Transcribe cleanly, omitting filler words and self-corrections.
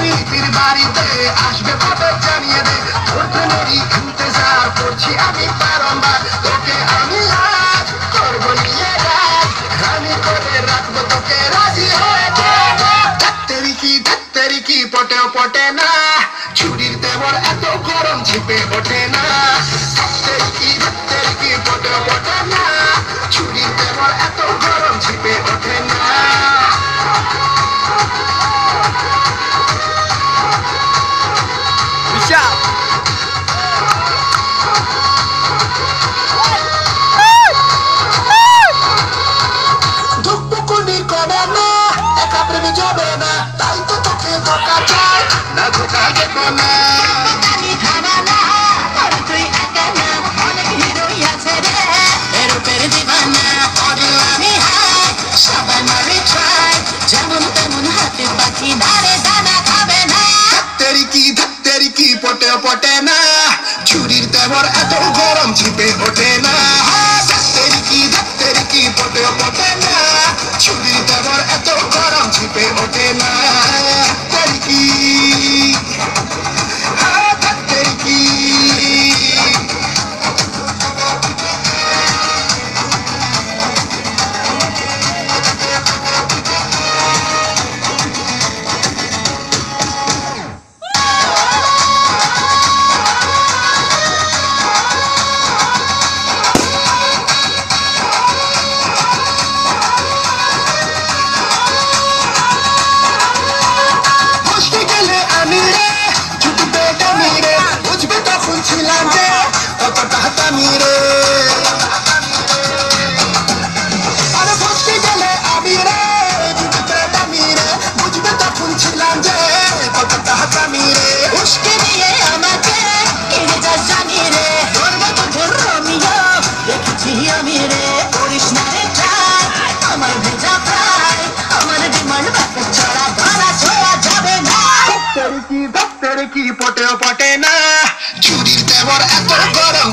পিরিপির বাড়িতে আসবে কবে জানিয়ে দে, তোর প্রেমেরই ইন্তজার করছি আমি বারংবার। তোকে আমি আজ করবো নিয়ে রাজ, আমি করে রাখবো তোকে রাজি হয়ে যা। ধাত্তেরি কি পটেও পটে না, চুরির দেবর এত গরম ঝিপে ওঠে না। ধাত্তেরি কি পটেও পটে না, চুরির দেবর এত গরম ঝিপে ওঠে না। ধুকপুকুনি করে না, একা প্রেমে যাবে না, তাই তো তোকে ধোকা চাই না, ধোকা দেবো না। ধাত্তেরি কি পটেও পটে না, চুরির দেবর এত গরম ঝিপে ওঠে না। ধাত্তেরি কি পটেও পটে না, চুরির দেবর এত গরম ঝিপে ওঠে না। ধাত্তেরি কি ধাত্তেরি কি। ছিলাম যে কতটা হাতামি রে, আরে ফসকে গেলে আমি রে, দামি রে, বুঝবে তখন ছিলাম যে কতটা হাতামি রে। উস্কে দিয়ে আমাকে কিনে যা জানি রে, ধরবো তো ধরো আমিও দেখেছি আমি রে। করিস না রে ট্রাই, আমার ভেজা প্রায়, আমার ডিমান্ড ব্যাপক ছড়া ধরা ছোঁয়া যাবে না। ধাত্তেরি কি পটেও পটে না, চুরির দেবর এত গরম